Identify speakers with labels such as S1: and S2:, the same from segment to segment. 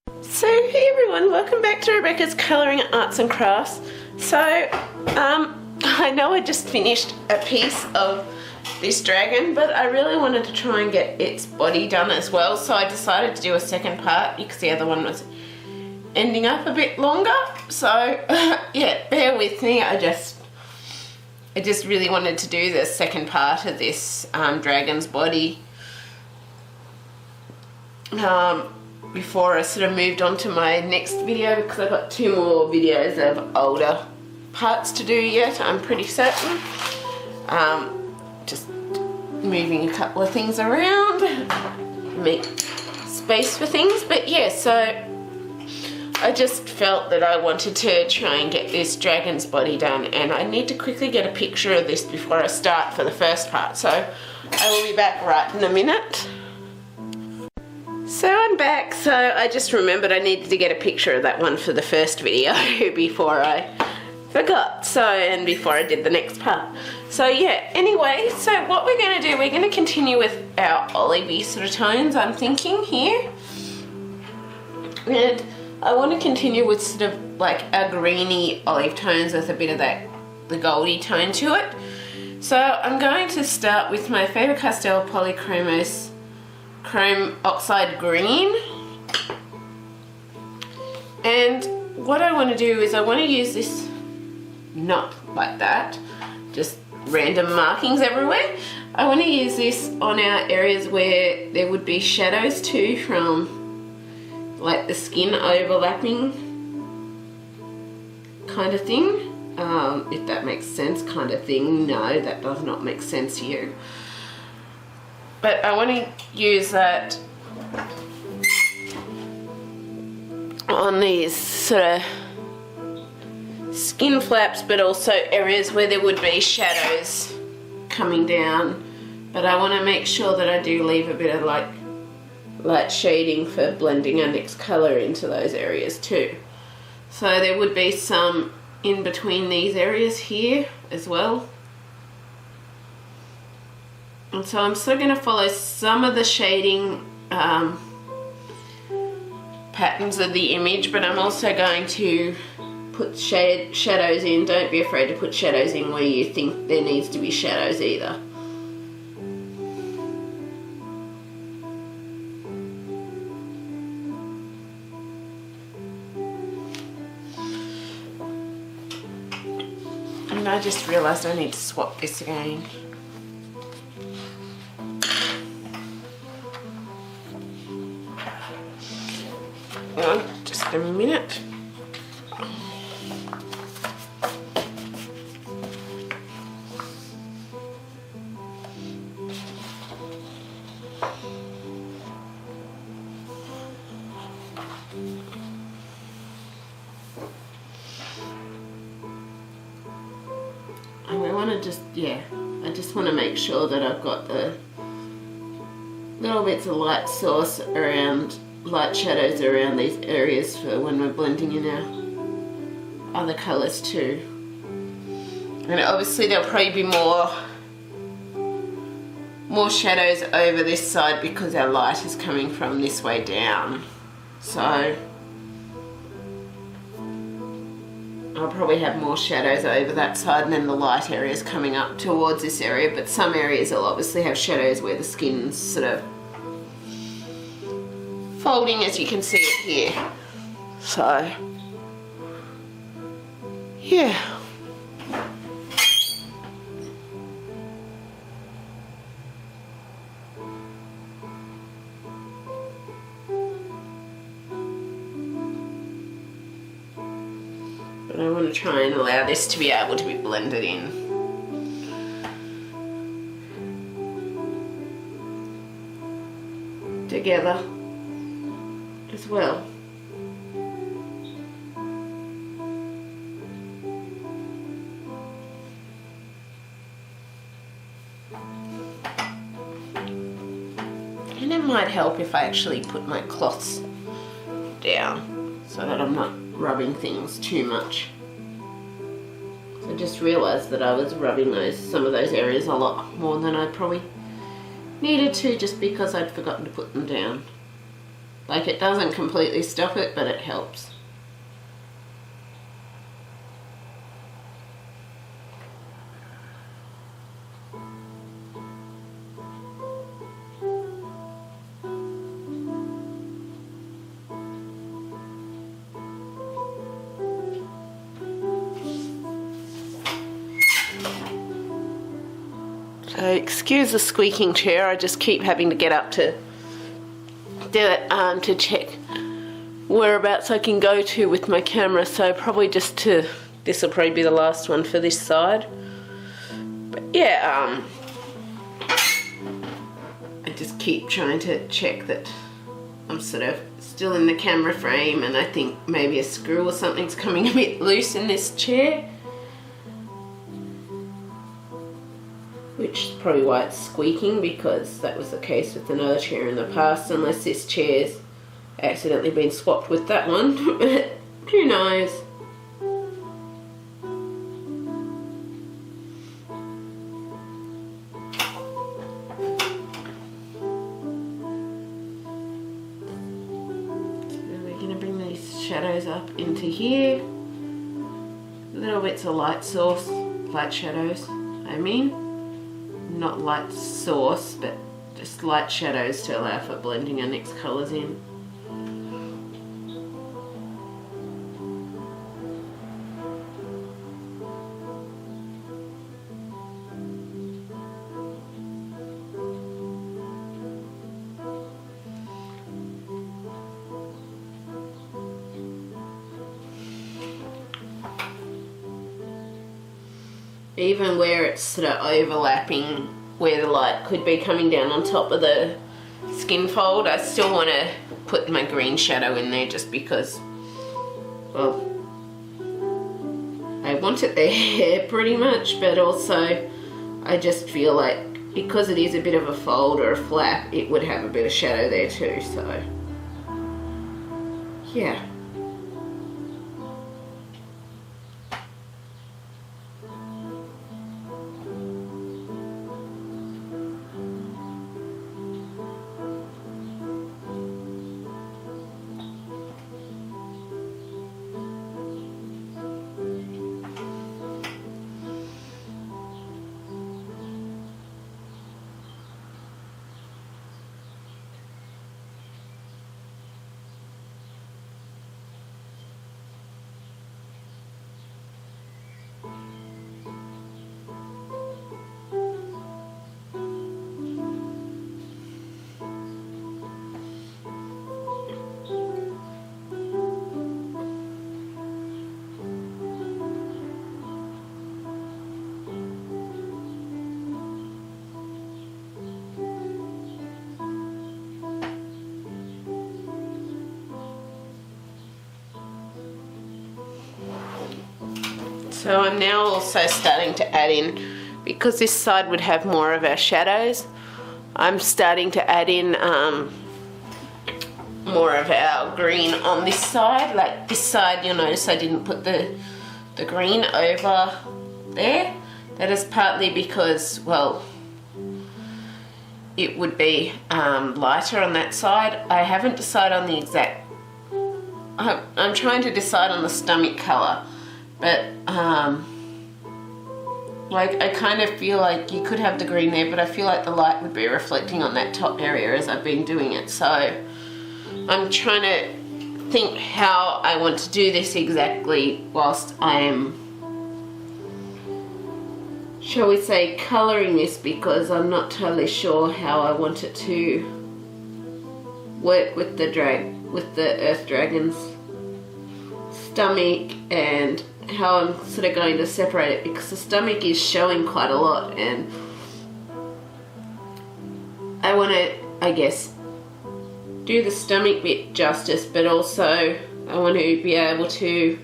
S1: So hey everyone, welcome back to Rebecca's Colouring Arts and Crafts. So I know I just finished a piece of this dragon, but I really wanted to try and get its body done as well, so I decided to do a second part because the other one was ending up a bit longer. So yeah, bear with me. I just really wanted to do the second part of this dragon's body before I sort of moved on to my next video, because I've got 2 more videos of older parts to do yet, I'm pretty certain. Just moving a couple of things around, make space for things, but yeah, so I just felt that I wanted to try and get this dragon's body done, and I need to quickly get a picture of this before I start for the first part, so I will be back right in a minute. So I'm back. So I just remembered I needed to get a picture of that one for the first video before I forgot, and before I did the next part. So yeah, anyway, so what we're going to do, we're going to continue with our olivey sort of tones, I'm thinking here. And I want to continue with sort of like our greeny olive tones with a bit of the goldy tone to it. So I'm going to start with my Fabercastell Polychromos Chrome Oxide Green, and what I want to do is I want to use this, not like that, just random markings everywhere. I want to use this on our areas where there would be shadows too, from like the skin overlapping kind of thing, if that makes sense, kind of thing. No, that does not make sense to you. But I want to use that on these sort of skin flaps, but also areas where there would be shadows coming down. But I want to make sure that I do leave a bit of like light shading for blending our next colour into those areas too. So there would be some in between these areas here as well. And so I'm still going to follow some of the shading patterns of the image, but I'm also going to put shadows in. Don't be afraid to put shadows in where you think there needs to be shadows either. And I just realised I need to swap this again. Just a minute. And we want to just, I just want to make sure that I've got the little bits of light source around, light shadows around these areas for when we're blending in our other colours too. And obviously there'll probably be more shadows over this side because our light is coming from this way down. So I'll probably have more shadows over that side, and then the light areas coming up towards this area, but some areas will obviously have shadows where the skin's sort of folding, as you can see it here. So yeah. But I want to try and allow this to be able to be blended in. Together as well. And it might help if I actually put my cloths down so that I'm not rubbing things too much. So I just realised that I was rubbing some of those areas a lot more than I probably needed to, just because I'd forgotten to put them down. Like, it doesn't completely stop it, but it helps. So excuse the squeaking chair, I just keep having to get up to do it to check whereabouts I can go to with my camera. So probably this will probably be the last one for this side. But yeah, I just keep trying to check that I'm sort of still in the camera frame, and I think maybe a screw or something's coming a bit loose in this chair. Which is probably why it's squeaking, because that was the case with another chair in the past, unless this chair's accidentally been swapped with that one. Who knows? So we're going to bring these shadows up into here. Little bits of light source, light shadows, I mean. Not light source, but just light shadows to allow for blending our next colours in. Even where it's sort of overlapping, where the light could be coming down on top of the skin fold, I still want to put my green shadow in there, just because, well, I want it there pretty much, but also I just feel like because it is a bit of a fold or a flap, it would have a bit of shadow there too, so yeah. So I'm now also starting to add in, because this side would have more of our shadows, I'm starting to add in more of our green on this side. Like this side, you'll notice I didn't put the green over there. That is partly because, well, it would be lighter on that side. I haven't decided on the exact, I'm trying to decide on the stomach colour. But, like, I kind of feel like you could have the green there, but I feel like the light would be reflecting on that top area as I've been doing it. So I'm trying to think how I want to do this exactly whilst I am, shall we say, colouring this, because I'm not totally sure how I want it to work with the Earth Dragon's stomach, and how I'm sort of going to separate it, because the stomach is showing quite a lot, and I want to, I guess, do the stomach bit justice, but also I want to be able to,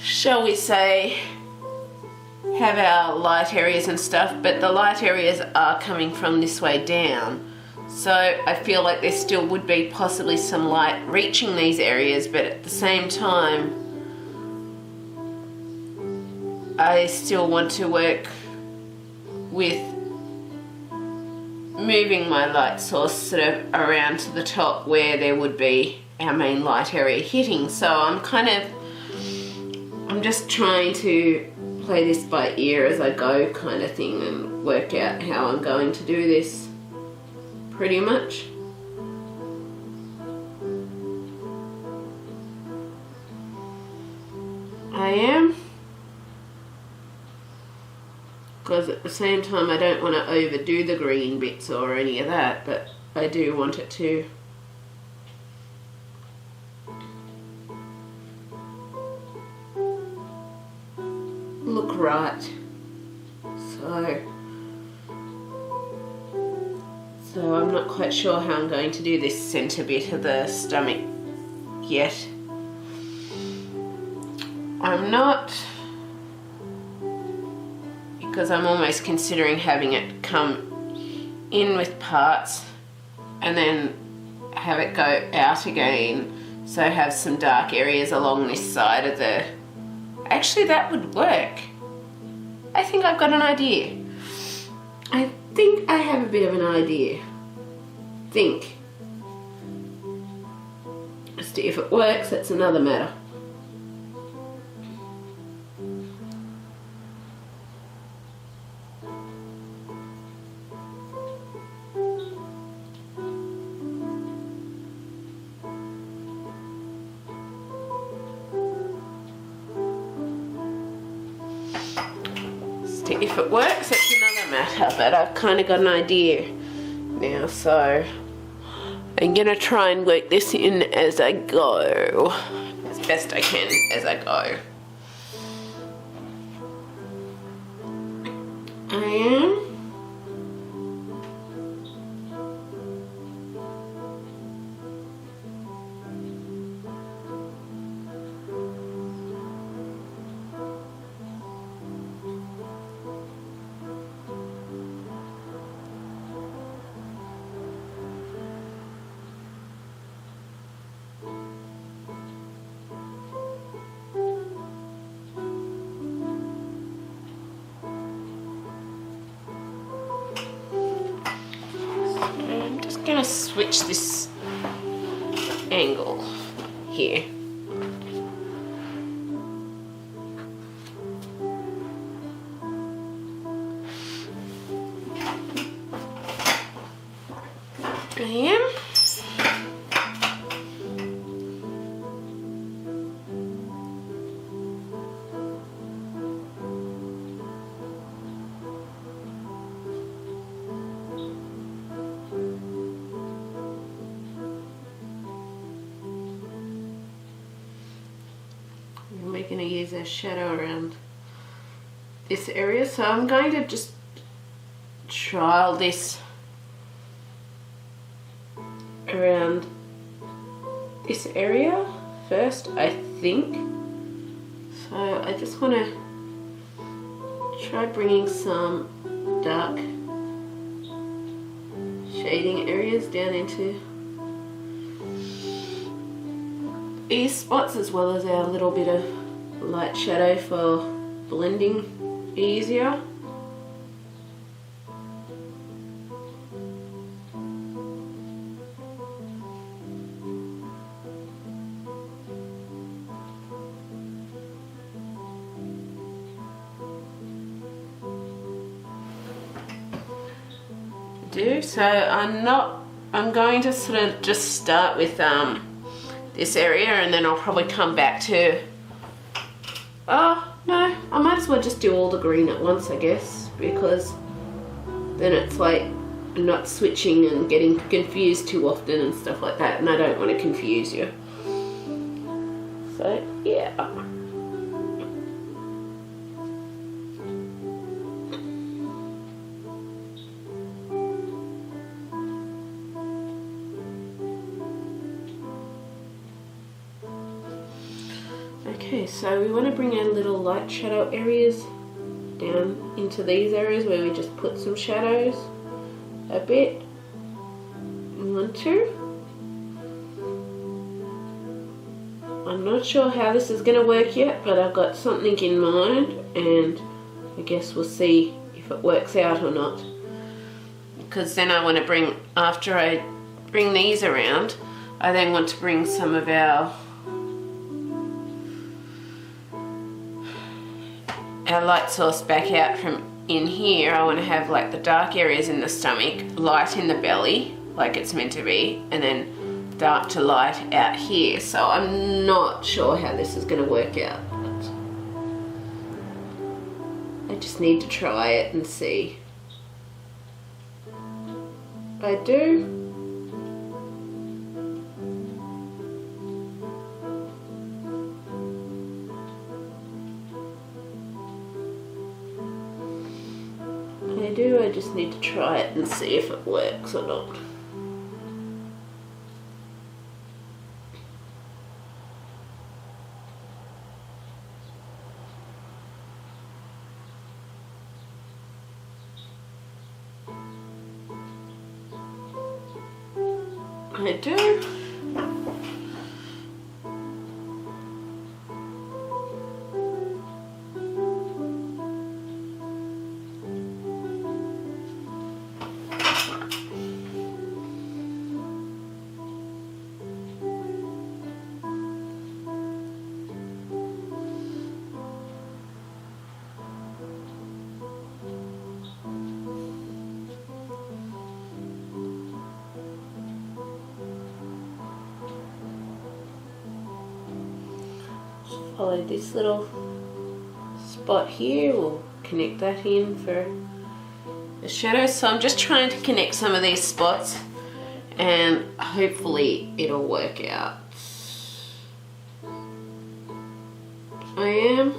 S1: shall we say, have our light areas and stuff, but the light areas are coming from this way down. So I feel like there still would be possibly some light reaching these areas, but at the same time, I still want to work with moving my light source sort of around to the top where there would be our main light area hitting. So I'm just trying to play this by ear as I go kind of thing and work out how I'm going to do this pretty much. I am, because at the same time I don't want to overdo the green bits or any of that, but I do want it to look right. So I'm not quite sure how I'm going to do this centre bit of the stomach yet. I'm not, because I'm almost considering having it come in with parts and then have it go out again, so I have some dark areas along this side of the... Actually, that would work. I think I've got an idea. I think I have a bit of an idea. As to if it works, that's another matter. If it works, it's another matter, but I've kind of got an idea now, so I'm gonna try and work this in as I go, as best I can as I go. I am. I'm going to switch this angle here. I am. We're going to use a shadow around this area, so I'm going to just trial this around this area first, I think. So I just want to try bringing some dark shading areas down into these spots, as well as our little bit of light shadow for blending easier. So I'm going to sort of just start with this area, and then I'll probably come back to, oh no, I might as well just do all the green at once, I guess, because then it's like not switching and getting confused too often and stuff like that, and I don't want to confuse you. So yeah. Okay, so we want to bring our little light shadow areas down into these areas where we just put some shadows a bit. 1, 2. I'm not sure how this is going to work yet, but I've got something in mind, and I guess we'll see if it works out or not. because then I want to bring, after I bring these around, I then want to bring some of our light source back out from in here. I want to have like the dark areas in the stomach, light in the belly, like it's meant to be, and then dark to light out here. So I'm not sure how this is going to work out, but I just need to try it and see. I do. I just need to try it and see if it works or not. I do. Follow this little spot here, we'll connect that in for the shadows. So I'm just trying to connect some of these spots and hopefully it'll work out. I am.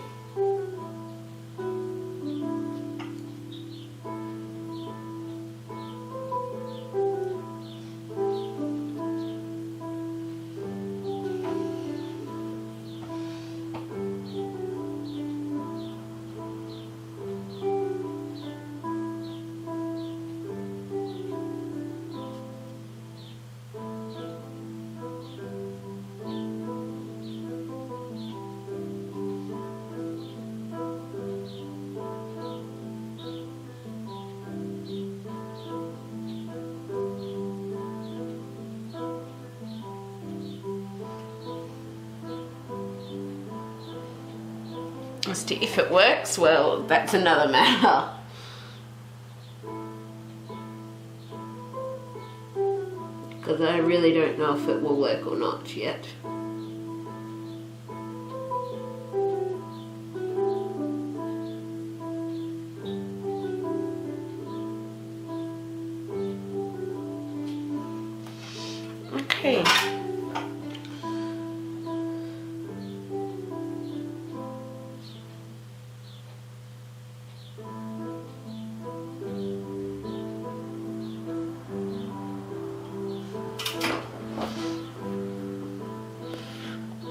S1: As to if it works, well, that's another matter. Because I really don't know if it will work or not yet. Okay.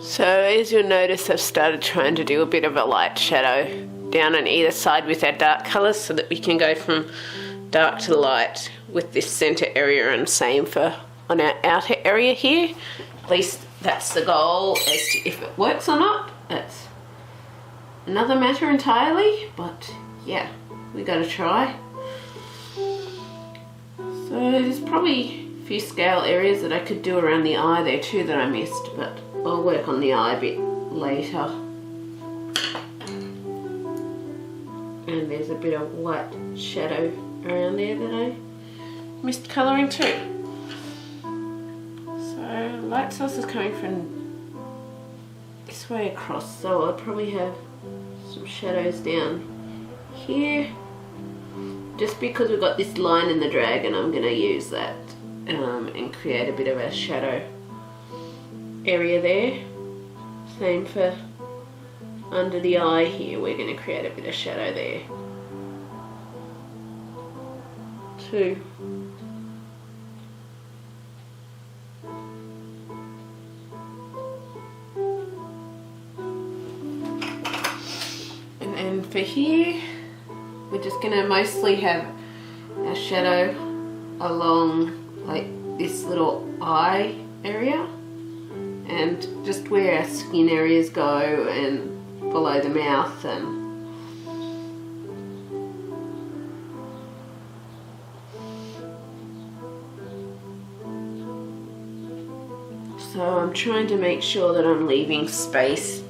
S1: So as you'll notice, I've started trying to do a bit of a light shadow down on either side with our dark colours so that we can go from dark to light with this centre area, and same for on our outer area here. At least that's the goal. As to if it works or not, that's another matter entirely, but yeah, we got to try. So there's probably a few scale areas that I could do around the eye there too that I missed, but I'll work on the eye a bit later. And there's a bit of white shadow around there that I missed colouring too. So light source is coming from this way across, so I'll probably have some shadows down here. Just because we've got this line in the dragon, I'm going to use that and create a bit of a shadow area there. Same for under the eye here, we're going to create a bit of shadow there too. And then for here, we're just going to mostly have our shadow along like this little eye area, and just where our skin areas go and below the mouth, So I'm trying to make sure that I'm leaving space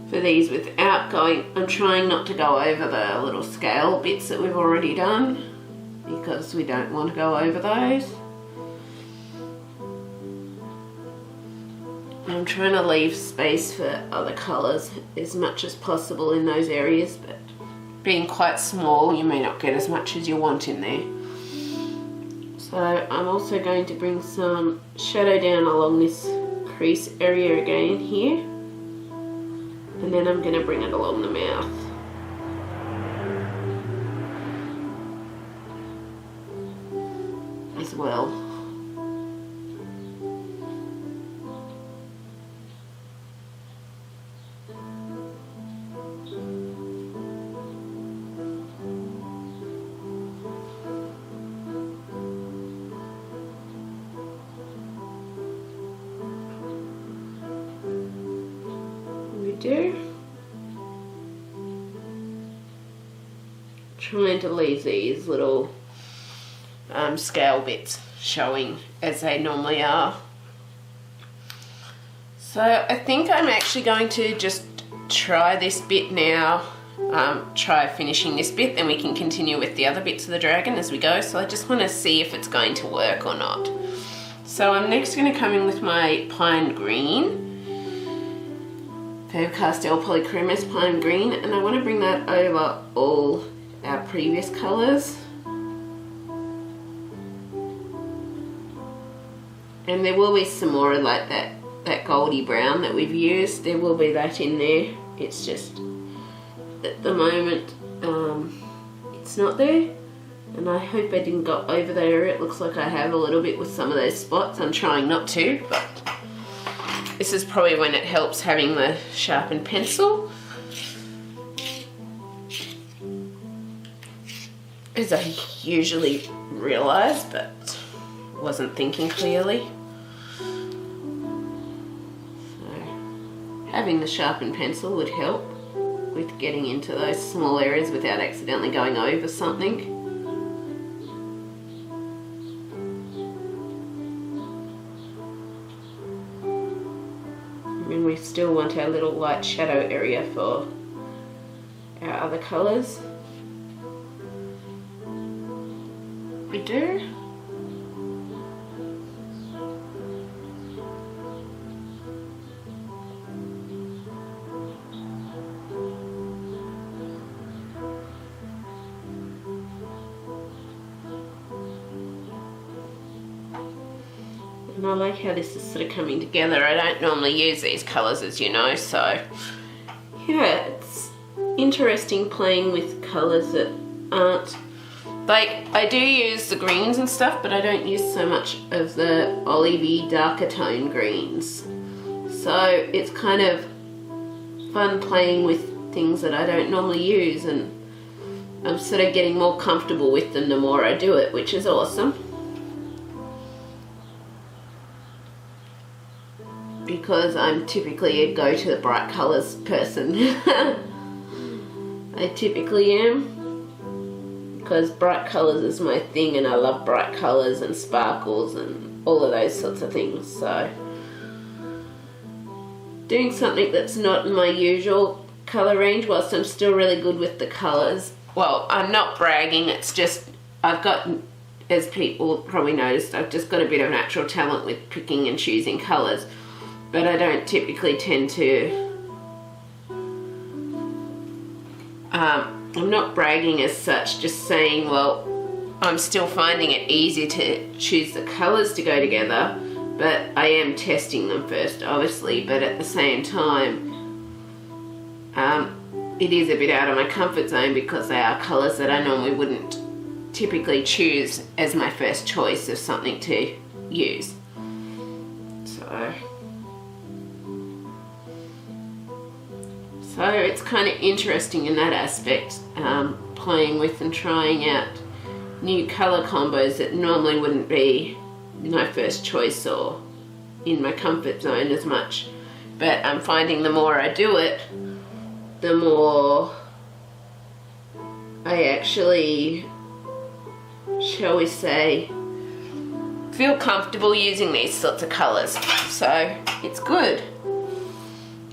S1: for these without going, I'm trying not to go over the little scale bits that we've already done because we don't want to go over those. I'm trying to leave space for other colours as much as possible in those areas, but being quite small you may not get as much as you want in there. So I'm also going to bring some shadow down along this crease area again here. And then I'm going to bring it along the mouth. As well. Trying to leave these little scale bits showing as they normally are. So I think I'm actually going to just try this bit now, try finishing this bit, then we can continue with the other bits of the dragon as we go. So I just want to see if it's going to work or not. So I'm next going to come in with my pine green, Fabercastell Polychromos pine green, and I want to bring that over all our previous colours. And there will be some more like that goldy brown that we've used. There will be that in there. It's just at the moment it's not there, and I hope I didn't go over there. It looks like I have a little bit with some of those spots. I'm trying not to, but this is probably when it helps having the sharpened pencil, as I usually realise, but wasn't thinking clearly. So having the sharpened pencil would help with getting into those small areas without accidentally going over something. And we still want our little light shadow area for our other colours. We do. And I like how this is sort of coming together. I don't normally use these colours, as you know, so yeah, it's interesting playing with colours that aren't, like, I do use the greens and stuff, but I don't use so much of the olivey darker tone greens. So it's kind of fun playing with things that I don't normally use, and I'm sort of getting more comfortable with them the more I do it, which is awesome. Because I'm typically a go to the bright colours person. I typically am, because bright colours is my thing, and I love bright colours and sparkles and all of those sorts of things. So doing something that's not in my usual colour range, whilst I'm still really good with the colours. Well, I'm not bragging, it's just I've got, as people probably noticed, I've just got a bit of natural talent with picking and choosing colours. But I don't typically tend to, I'm not bragging as such, just saying, well, I'm still finding it easier to choose the colours to go together, but I am testing them first, obviously, but at the same time, it is a bit out of my comfort zone because they are colours that I normally wouldn't typically choose as my first choice of something to use. So it's kind of interesting in that aspect, playing with and trying out new colour combos that normally wouldn't be my first choice or in my comfort zone as much. But I'm finding the more I do it, the more I actually, shall we say, feel comfortable using these sorts of colours, so it's good.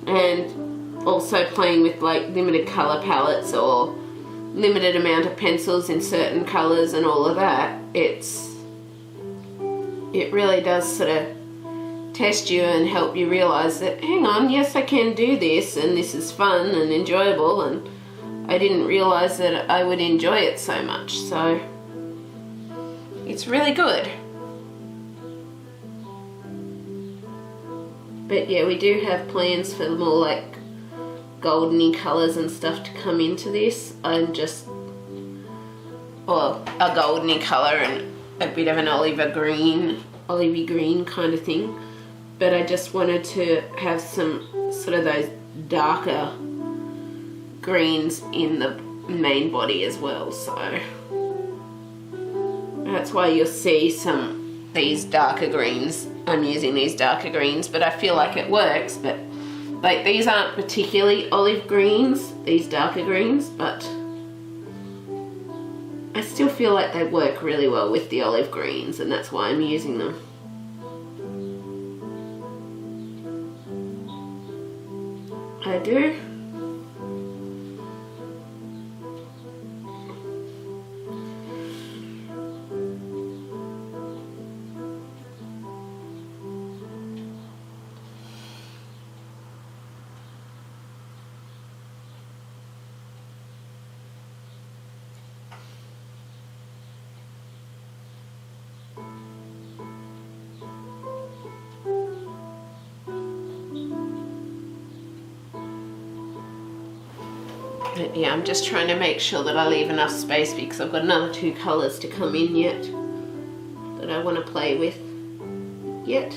S1: And also playing with like limited colour palettes or limited amount of pencils in certain colours and all of that, it really does sort of test you and help you realise that, hang on, yes I can do this and this is fun and enjoyable, and I didn't realise that I would enjoy it so much, so it's really good. But yeah, we do have plans for more like goldeny colours and stuff to come into this. I'm just, well, a goldeny colour and a bit of an olivey green kind of thing. But I just wanted to have some sort of those darker greens in the main body as well, so that's why you'll see these darker greens. I'm using these darker greens, but I feel like it works. But like, these aren't particularly olive greens, these darker greens, but I still feel like they work really well with the olive greens, and that's why I'm using them. I do. But yeah, I'm just trying to make sure that I leave enough space because I've got another 2 colours to come in yet that I want to play with yet.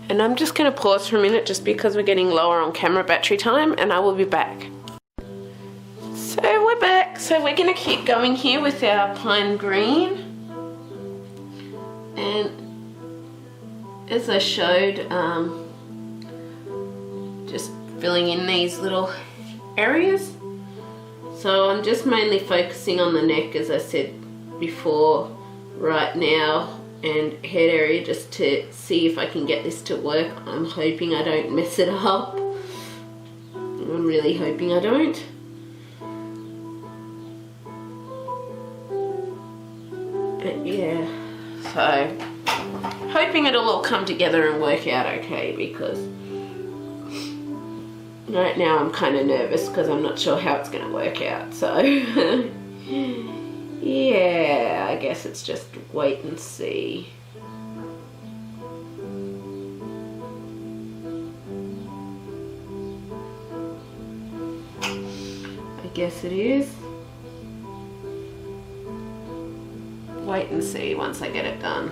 S1: And I'm just going to pause for a minute just because we're getting lower on camera battery time, and I will be back. So we're back. So we're going to keep going here with our pine green. And as I showed, just filling in these little areas. So I'm just mainly focusing on the neck, as I said before, right now, and head area, just to see if I can get this to work. I'm hoping I don't mess it up. I'm really hoping I don't. But yeah, so hoping it'll all come together and work out okay, because right now I'm kind of nervous because I'm not sure how it's going to work out, so yeah, I guess it's just wait and see. I guess it is. Wait and see once I get it done.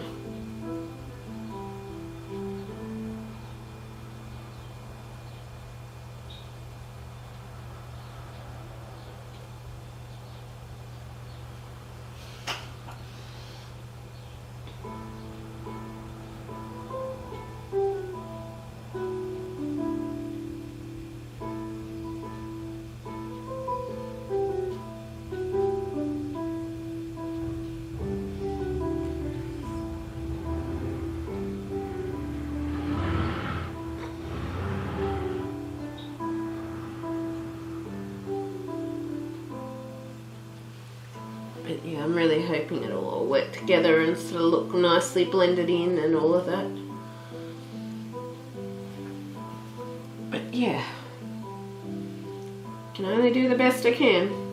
S1: But yeah, I'm really hoping it'll all work together and sort of look nicely blended in and all of that. But yeah, can only do the best I can.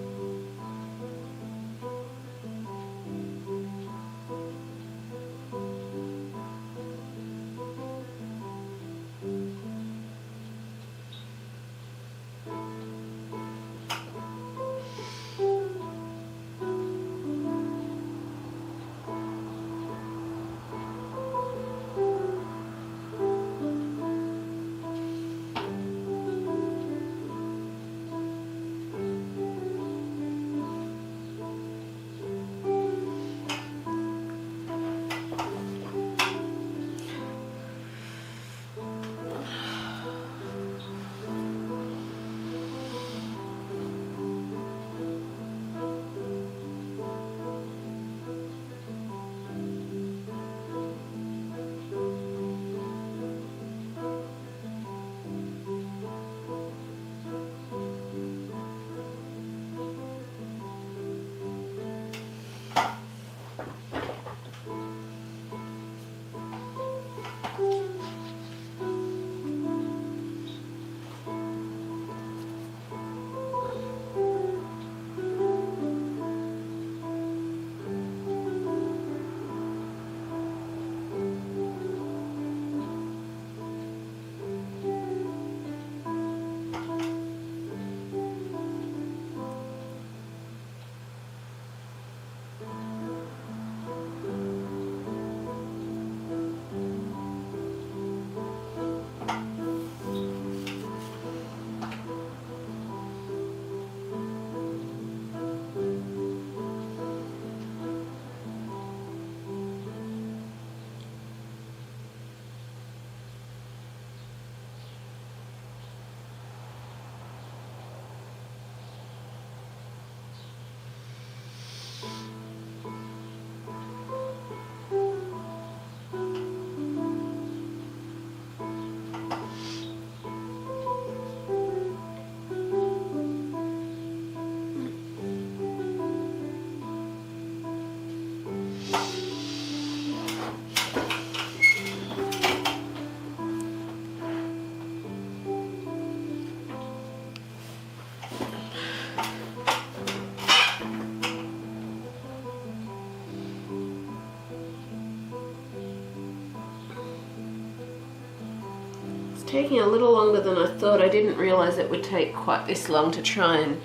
S1: taking a little longer than I thought. I didn't realise it would take quite this long to try and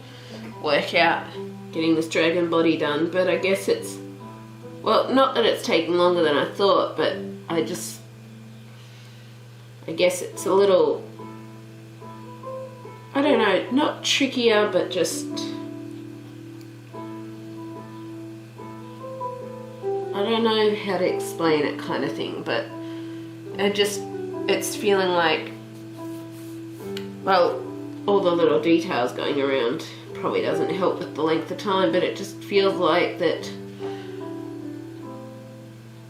S1: work out getting this dragon body done, but I guess it's, well, not that it's taking longer than I thought, but I guess it's a little, I don't know, not trickier, but just, I don't know how to explain it kind of thing, but it's feeling like, well, all the little details going around probably doesn't help with the length of time, but it just feels like that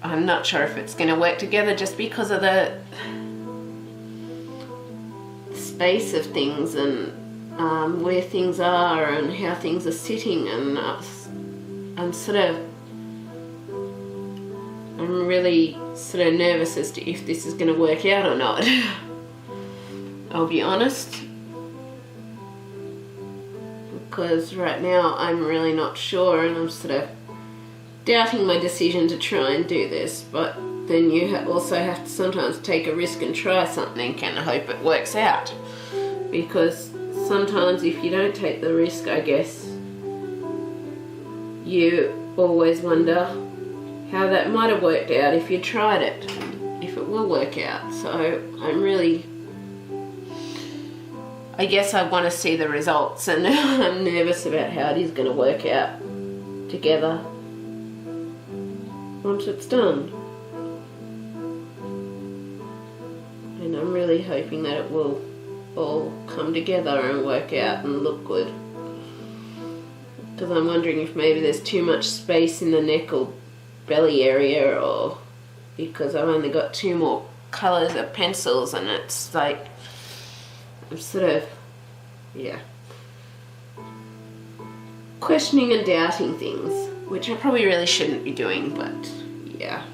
S1: I'm not sure if it's going to work together just because of the space of things and where things are and how things are sitting, and I'm really sort of nervous as to if this is going to work out or not. I'll be honest, because right now I'm really not sure, and I'm sort of doubting my decision to try and do this, but then you also have to sometimes take a risk and try something and hope it works out, because sometimes if you don't take the risk, I guess you always wonder how that might have worked out if you tried it, if it will work out. So I guess I want to see the results, and I'm nervous about how it is going to work out together once it's done. And I'm really hoping that it will all come together and work out and look good, because I'm wondering if maybe there's too much space in the neck or belly area, or because I've only got 2 more colours of pencils, and it's like I'm sort of, yeah, questioning and doubting things, which I probably really shouldn't be doing, but yeah.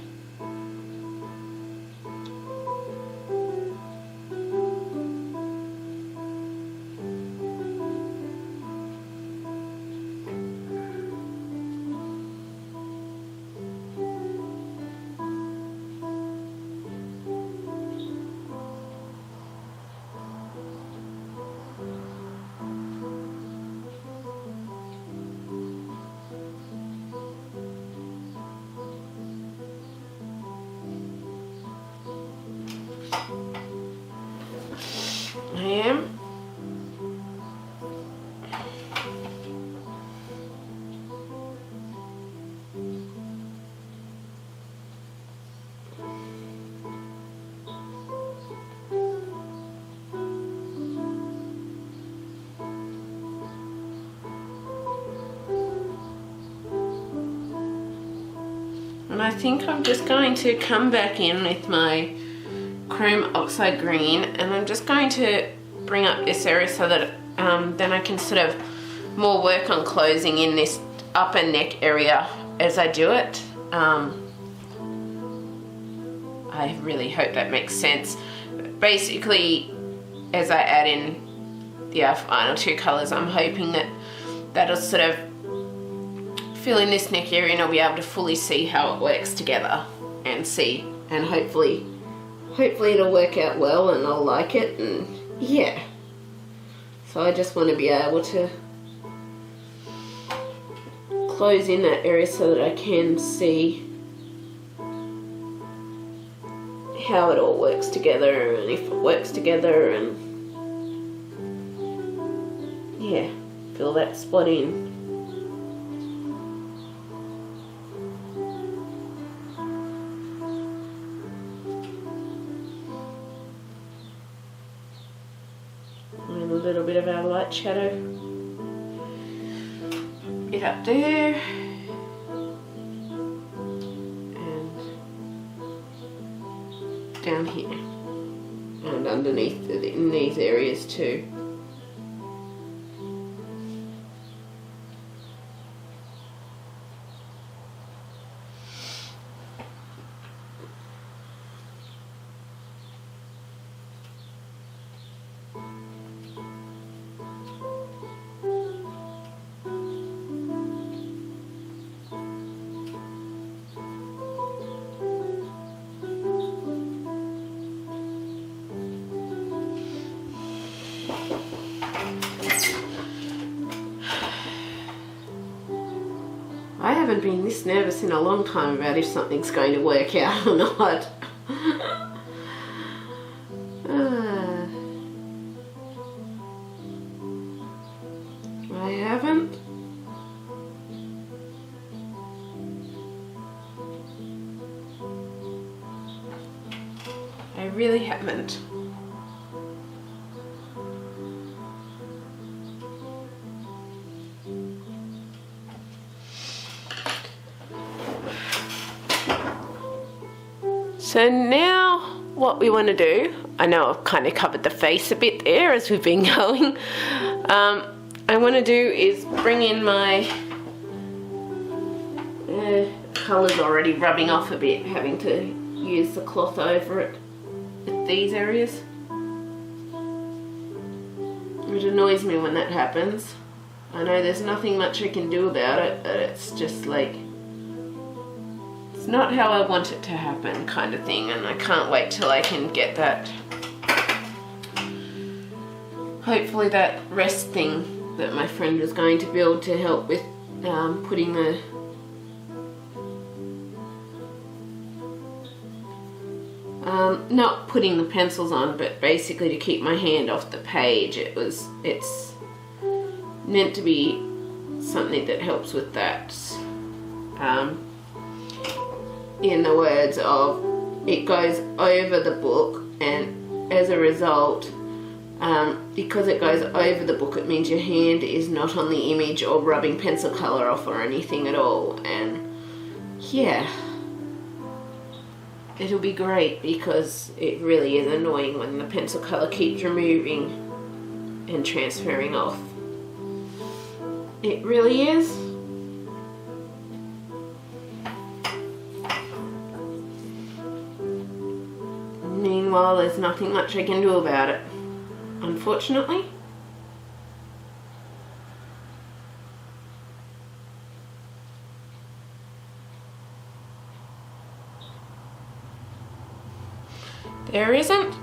S1: I am. And I think I'm just going to come back in with my chrome oxide green, and I'm just going to bring up this area so that then I can sort of more work on closing in this upper neck area as I do it. I really hope that makes sense. Basically, as I add in the final 2 colours, I'm hoping that that'll sort of fill in this neck area, and I'll be able to fully see how it works together and hopefully it'll work out well and I'll like it, and yeah. So I just want to be able to close in that area so that I can see how it all works together, and if it works together, and yeah, fill that spot in. And a little bit of our light shadow bit up there, and down here, and underneath in these areas too. I haven't been this nervous in a long time about if something's going to work out or not. I haven't. I really haven't. So now what we want to do, I know I've kind of covered the face a bit there as we've been going. I want to do is bring in my colours already rubbing off a bit, having to use the cloth over it at these areas. It annoys me when that happens. I know there's nothing much I can do about it, but it's just like, it's not how I want it to happen kind of thing, and I can't wait till I can get that, hopefully that rest thing that my friend was going to build to help with putting the not putting the pencils on, but basically to keep my hand off the page. It's meant to be something that helps with that. In the words of, it goes over the book, and as a result, because it goes over the book, it means your hand is not on the image or rubbing pencil colour off or anything at all. And yeah, it'll be great, because it really is annoying when the pencil colour keeps removing and transferring off. It really is. Meanwhile, there's nothing much I can do about it, unfortunately. There isn't.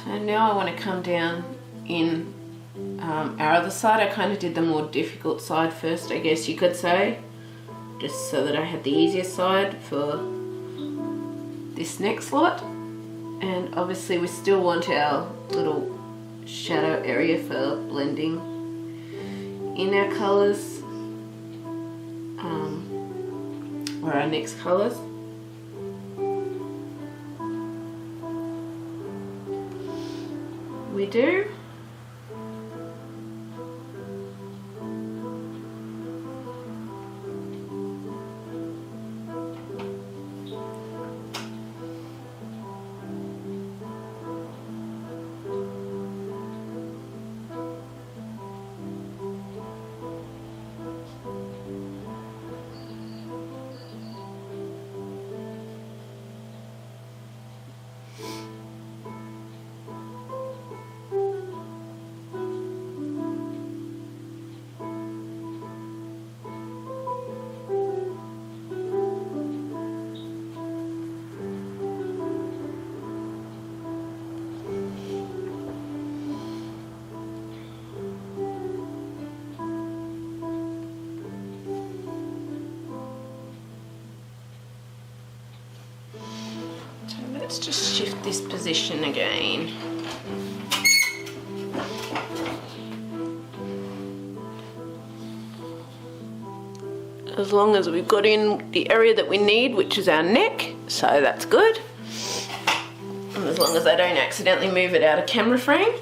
S1: So now I want to come down in our other side. I kind of did the more difficult side first, I guess you could say, just so that I had the easier side for this next lot. And obviously we still want our little shadow area for blending in our colours, or our next colours. We do. Let's just shift this position again. As long as we've got in the area that we need, which is our neck, so that's good. And as long as I don't accidentally move it out of camera frame.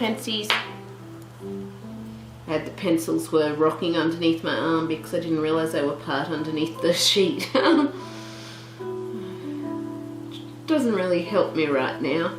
S1: pensies. I had the pencils were rocking underneath my arm because I didn't realise they were part underneath the sheet. Doesn't really help me right now.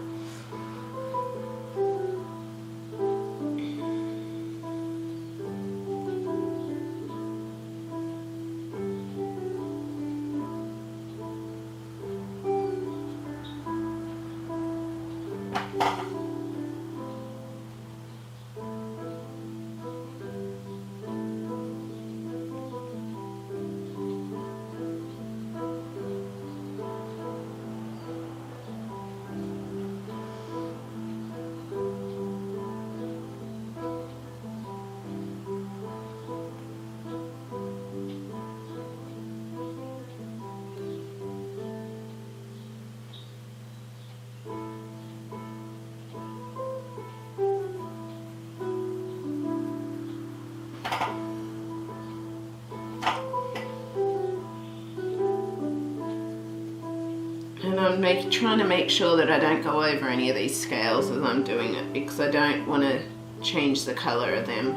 S1: And I'm trying to make sure that I don't go over any of these scales as I'm doing it, because I don't want to change the colour of them.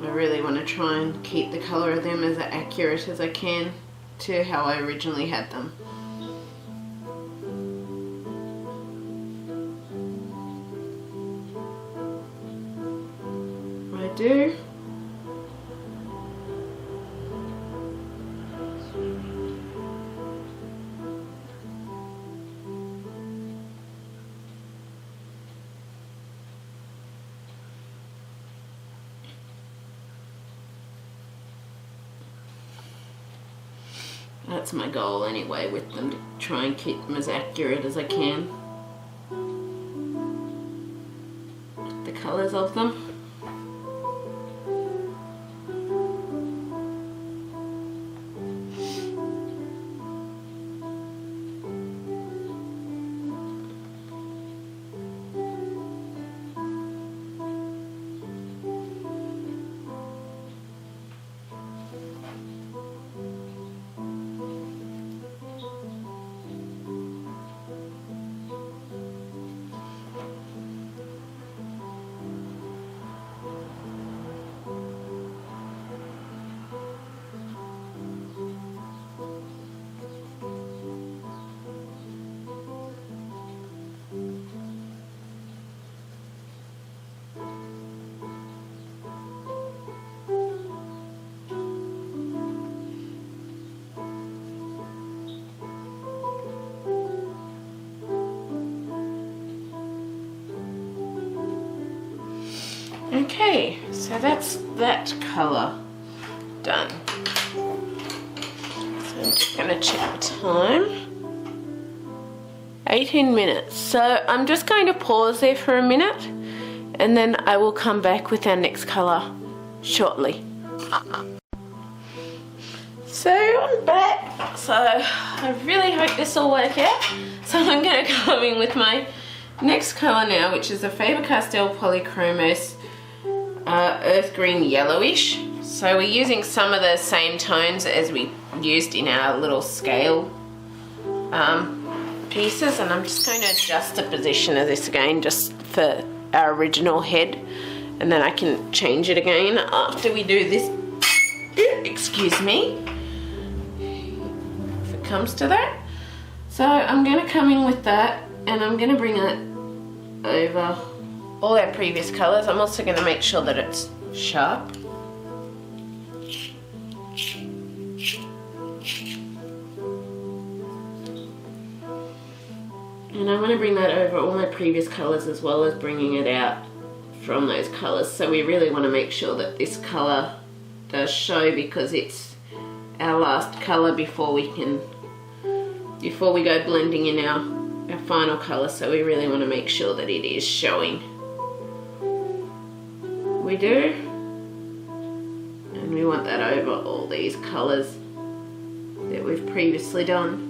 S1: I really want to try and keep the colour of them as accurate as I can to how I originally had them. I do. That's my goal anyway with them, to try and keep them as accurate as I can. The colours of them. Okay, so that's that colour done. So I'm just going to check the time. 18 minutes. So I'm just going to pause there for a minute and then I will come back with our next colour shortly. So I'm back. So I really hope this will work out. So I'm going to come in with my next colour now, which is a Fabercastell Polychromos Earth Green Yellowish. So we're using some of the same tones as we used in our little scale pieces, and I'm just going to adjust the position of this again just for our original head, and then I can change it again after we do this. Excuse me, if it comes to that. So I'm going to come in with that and I'm going to bring it over all our previous colours. I'm also going to make sure that it's sharp. And I'm going to bring that over all my previous colours as well as bringing it out from those colours. So we really want to make sure that this colour does show, because it's our last colour before we go blending in our final colour. So we really want to make sure that it is showing. We do, and we want that over all these colours that we've previously done.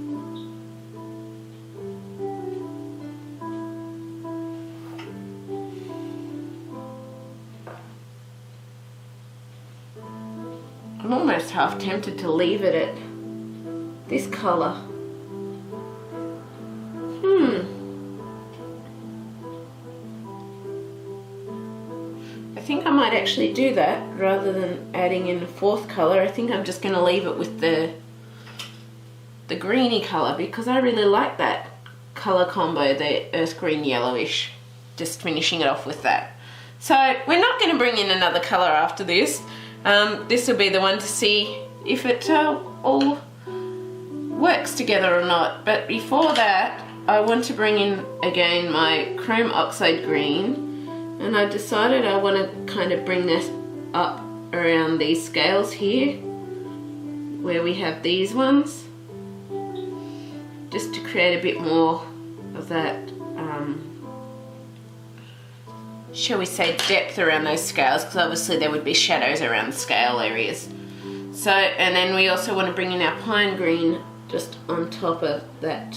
S1: I'm almost half tempted to leave it at this colour. think I might actually do that rather than adding in a fourth colour. I think I'm just going to leave it with the greeny colour because I really like that colour combo, the earth green yellowish. Just finishing it off with that. So we're not going to bring in another colour after this. This will be the one to see if it all works together or not. But before that, I want to bring in again my chrome oxide green. And I decided I want to kind of bring this up around these scales here, where we have these ones, just to create a bit more of that, shall we say, depth around those scales, because obviously there would be shadows around the scale areas. So, and then we also want to bring in our pine green just on top of that.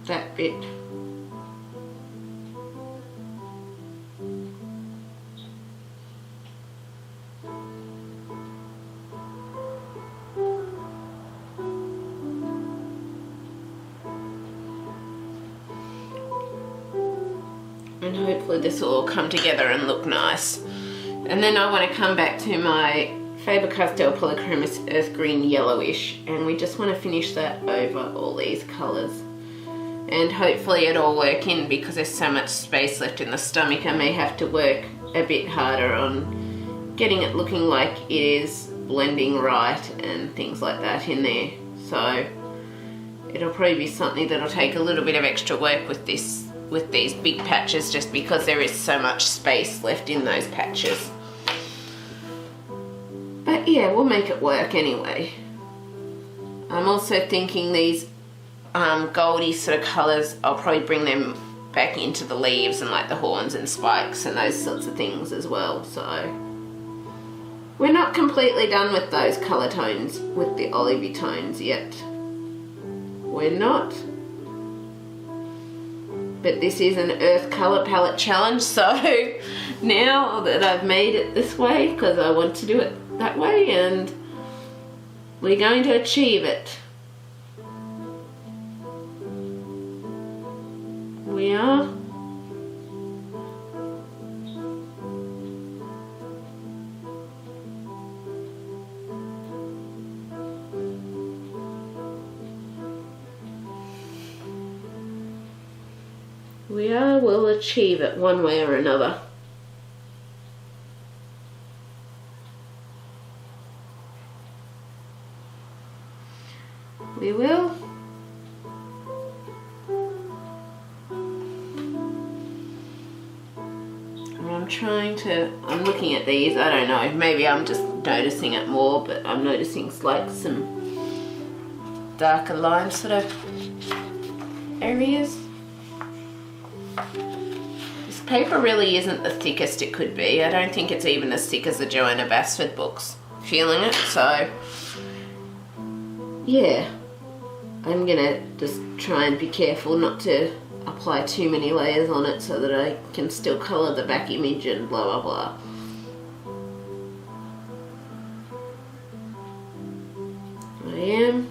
S1: That bit. And hopefully this will all come together and look nice. And then I want to come back to my Fabercastell Polychromos earth green yellowish, and we just want to finish that over all these colours. And hopefully it'll work in, because there's so much space left in the stomach. I may have to work a bit harder on getting it looking like it is blending right and things like that in there. So it'll probably be something that'll take a little bit of extra work with this, with these big patches, just because there is so much space left in those patches. But yeah, we'll make it work anyway. I'm also thinking these goldy sort of colours, I'll probably bring them back into the leaves and like the horns and spikes and those sorts of things as well. So we're not completely done with those colour tones, with the olivey tones yet. We're not. But this is an earth colour palette challenge, so now that I've made it this way, because I want to do it that way, and we're going to achieve it. We are. We'll achieve it one way or another. We will. I'm looking at these, I don't know, maybe I'm just noticing it more, but I'm noticing like some darker line sort of areas. This paper really isn't the thickest it could be. I don't think it's even as thick as the Joanna Basford books. Feeling it, so yeah, I'm gonna just try and be careful not to apply too many layers on it so that I can still colour the back image and blah blah blah. I am.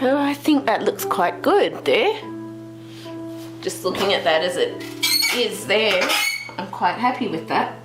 S1: So I think that looks quite good there. Just looking at that as it is there, I'm quite happy with that.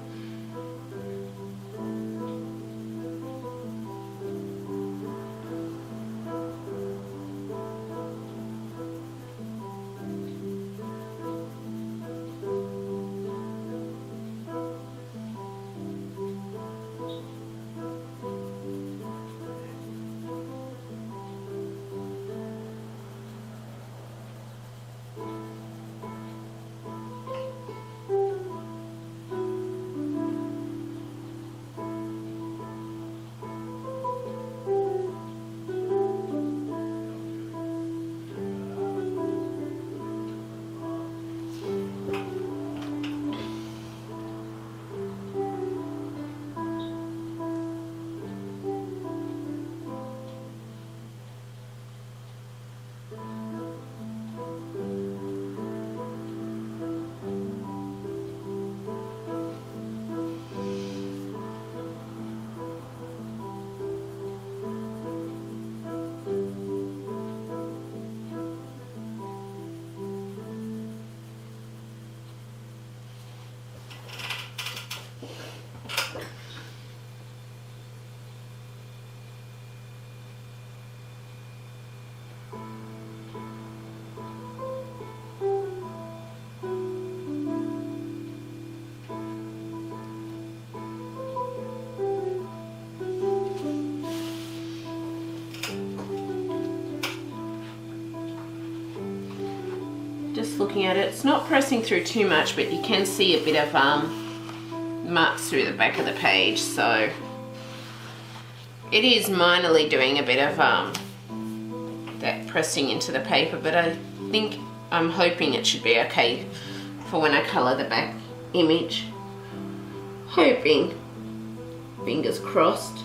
S1: just looking at it, it's not pressing through too much, but you can see a bit of marks through the back of the page, so it is minorly doing a bit of that pressing into the paper, but I'm hoping it should be okay for when I colour the back image. Hoping, fingers crossed,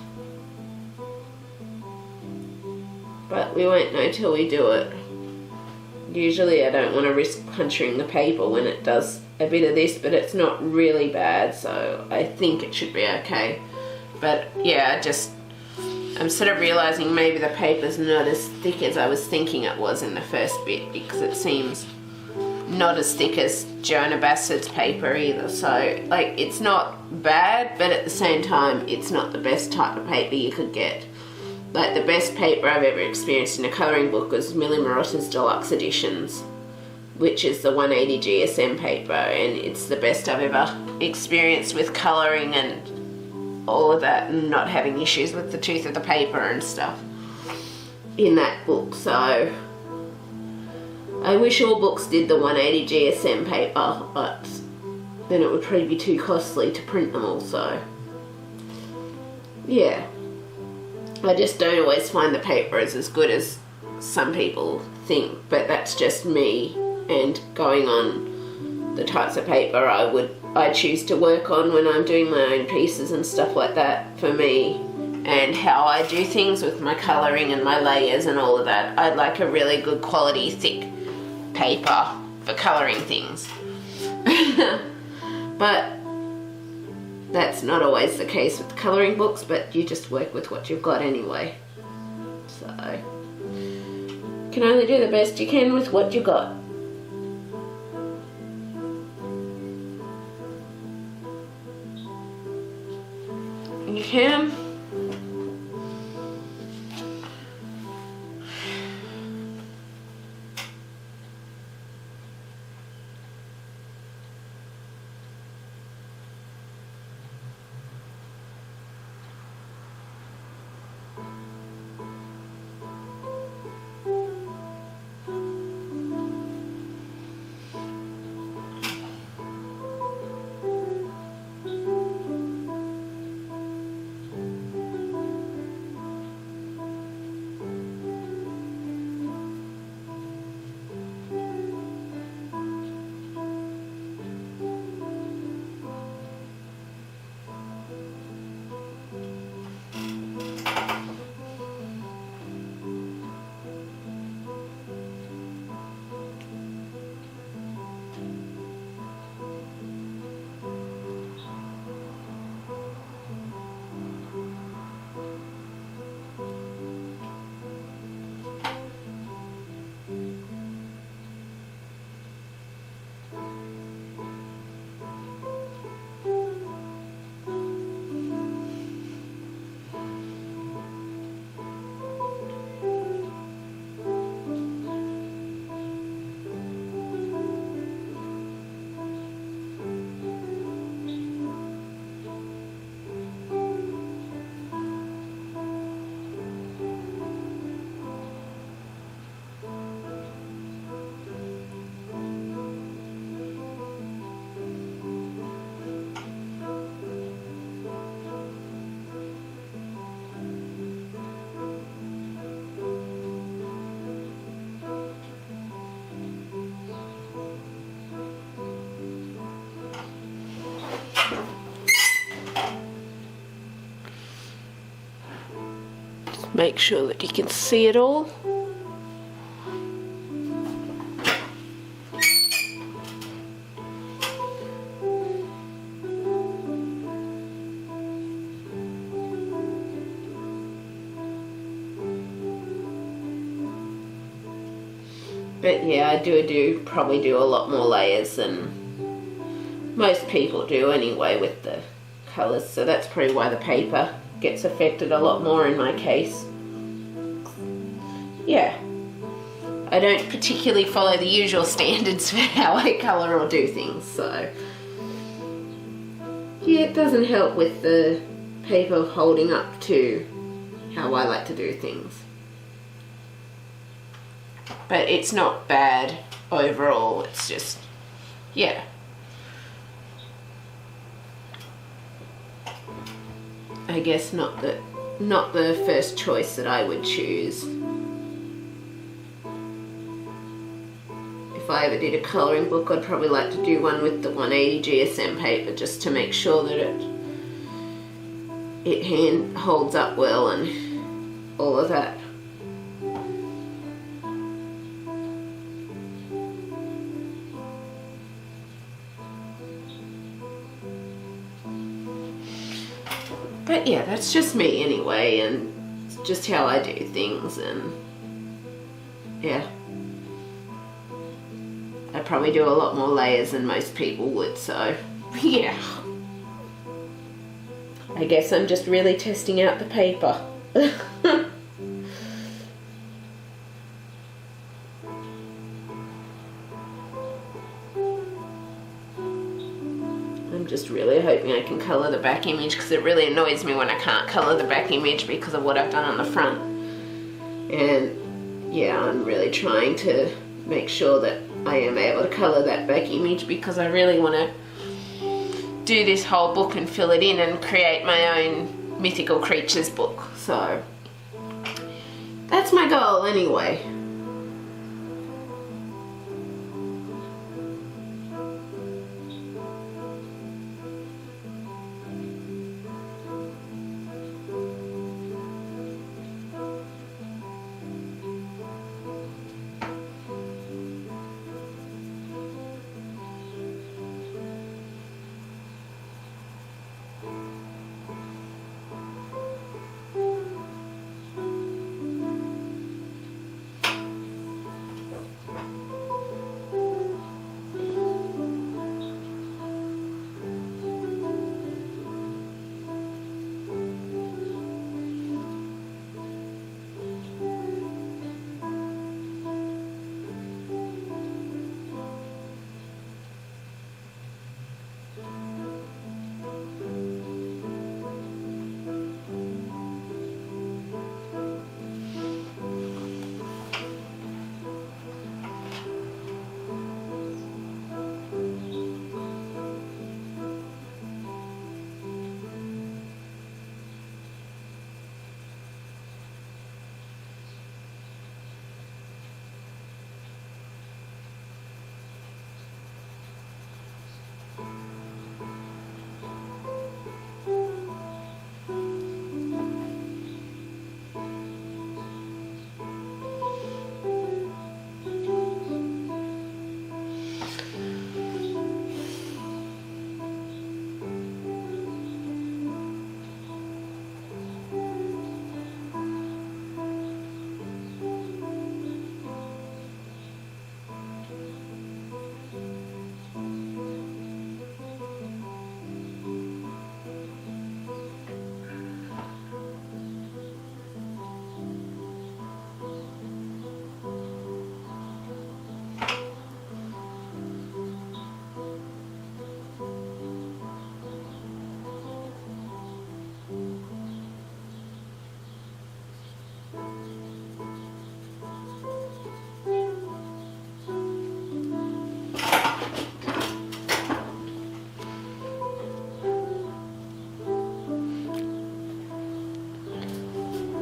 S1: but we won't know till we do it. Usually I don't want to risk puncturing the paper when it does a bit of this, but it's not really bad, so I think it should be okay. But yeah, I'm sort of realising maybe the paper's not as thick as I was thinking it was in the first bit, because it seems not as thick as Joanna Bassett's paper either. So like, it's not bad, but at the same time it's not the best type of paper you could get. Like, the best paper I've ever experienced in a colouring book was Millie Marotta's Deluxe Editions, which is the 180 GSM paper, and it's the best I've ever experienced with colouring and all of that, and not having issues with the tooth of the paper and stuff in that book. So I wish all books did the 180 GSM paper, but then it would probably be too costly to print them all. So yeah, I just don't always find the paper is as good as some people think, but that's just me, and going on the types of paper I choose to work on when I'm doing my own pieces and stuff like that for me, and how I do things with my colouring and my layers and all of that. I'd like a really good quality thick paper for colouring things. But that's not always the case with colouring books, but you just work with what you've got anyway. So you can only do the best you can with what you got. You can. Make sure that you can see it all. But yeah, I probably do a lot more layers than most people do anyway with the colours, so that's probably why the paper gets affected a lot more in my case. Yeah, I don't particularly follow the usual standards for how I colour or do things, so yeah, it doesn't help with the paper holding up to how I like to do things. But it's not bad overall it's just, yeah. I guess not the first choice that I would choose. If I ever did a colouring book, I'd probably like to do one with the 180 GSM paper, just to make sure that it holds up well and all of that. But yeah, that's just me anyway, and it's just how I do things, and yeah. I probably do a lot more layers than most people would, so yeah. I guess I'm just really testing out the paper. I'm just really hoping I can colour the back image, because it really annoys me when I can't colour the back image because of what I've done on the front. And yeah, I'm really trying to make sure that I am able to colour that back image, because I really want to do this whole book and fill it in and create my own mythical creatures book. So that's my goal anyway.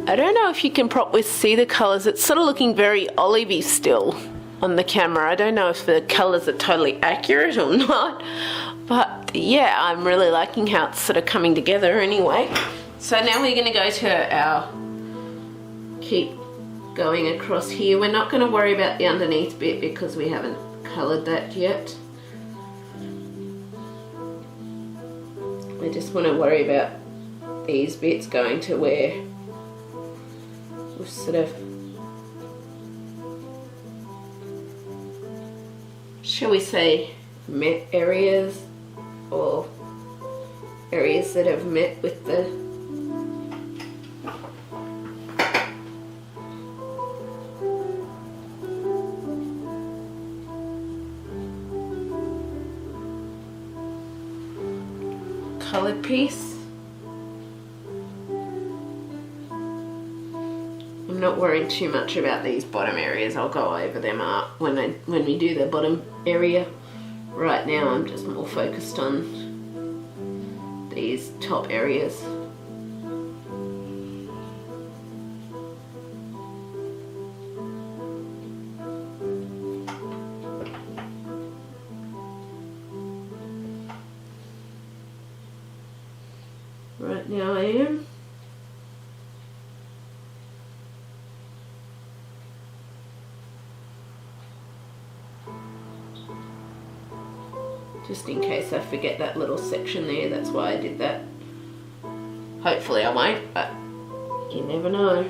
S1: I don't know if you can probably see the colours. It's sort of looking very olivey still on the camera. I don't know if the colours are totally accurate or not, but yeah, I'm really liking how it's sort of coming together anyway. So now we're going to go to our, keep going across here. We're not going to worry about the underneath bit because we haven't coloured that yet. I just want to worry about these bits going to where we've sort of, shall we say, met areas, or areas that have met with the coloured piece. I'm I'm not worried too much about these bottom areas. I'll go over them up when we do the bottom area. Right now I'm just more focused on these top areas. Right now I am. Just in case I forget that little section there, that's why I did that. Hopefully I won't, but you never know.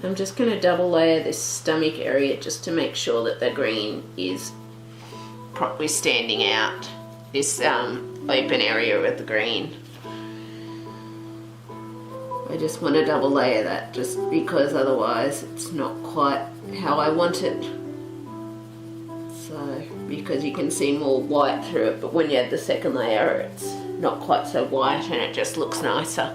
S1: I'm just going to double layer this stomach area just to make sure that the green is properly standing out, this open area with the green. I just want to double layer that just because otherwise it's not quite how I want it. So, because you can see more white through it, but when you add the second layer it's not quite so white and it just looks nicer.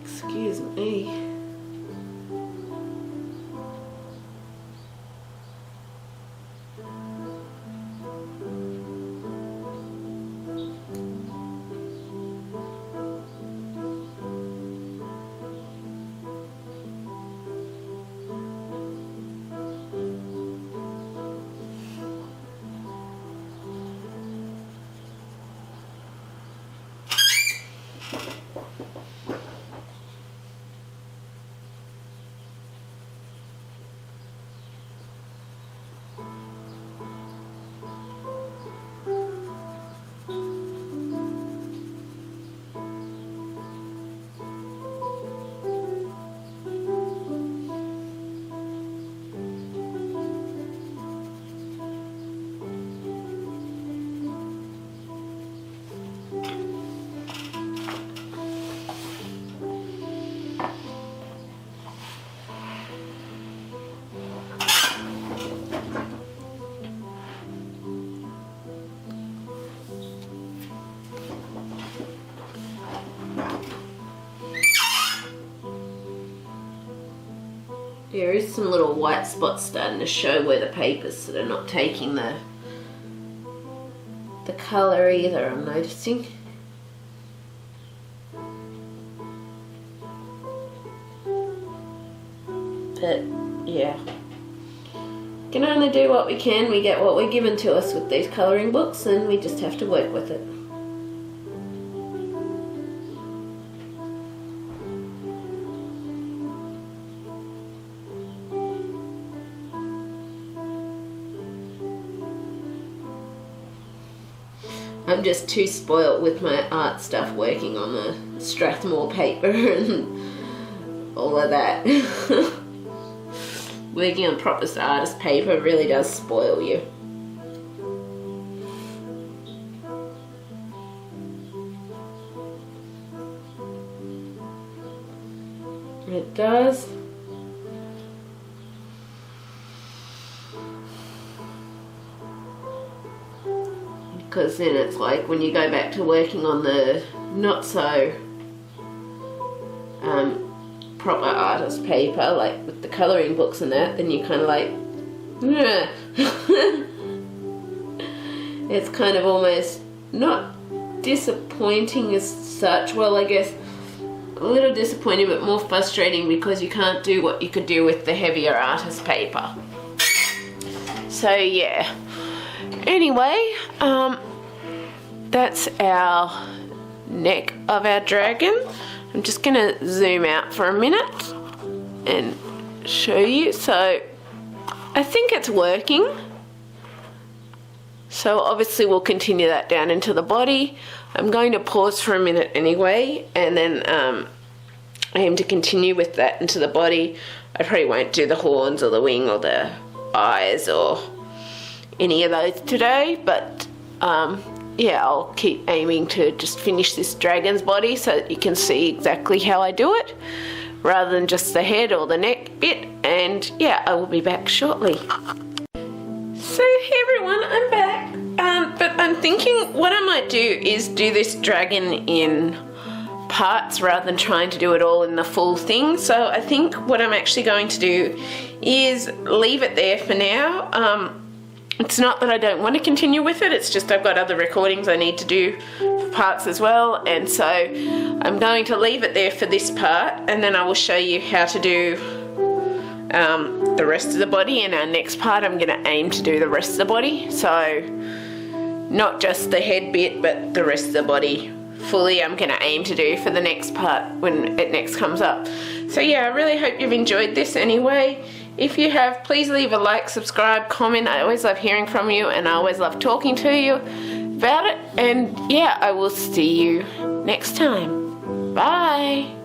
S1: Excuse me. There is some little white spots starting to show where the paper's sort of not taking the colour either, I'm noticing. But yeah, can only do what we can. We get what we're given to us with these colouring books, and we just have to work with it. I'm just too spoilt with my art stuff, working on the Strathmore paper and all of that. Working on proper artist paper really does spoil you. It does. Because then it's like when you go back to working on the not so proper artist paper, like with the colouring books and that, then you kind of like, it's kind of almost not disappointing as such. Well, I guess a little disappointing, but more frustrating because you can't do what you could do with the heavier artist paper. So yeah. Anyway, that's our neck of our dragon. I'm just gonna zoom out for a minute and show you. So I think it's working. So obviously we'll continue that down into the body. I'm going to pause for a minute anyway, and then aim to continue with that into the body. I probably won't do the horns or the wing or the eyes or any of those today, but yeah, I'll keep aiming to just finish this dragon's body so that you can see exactly how I do it, rather than just the head or the neck bit. And yeah, I will be back shortly. So hey everyone, I'm back, but I'm thinking what I might do is do this dragon in parts rather than trying to do it all in the full thing. So I think what I'm actually going to do is leave it there for now. It's not that I don't want to continue with it, it's just I've got other recordings I need to do for parts as well, and so I'm going to leave it there for this part, and then I will show you how to do the rest of the body. In our next part I'm going to aim to do the rest of the body, so not just the head bit but the rest of the body fully I'm going to aim to do for the next part when it next comes up. So yeah, I really hope you've enjoyed this anyway. If you have, please leave a like, subscribe, comment. I always love hearing from you, and I always love talking to you about it. And yeah, I will see you next time. Bye.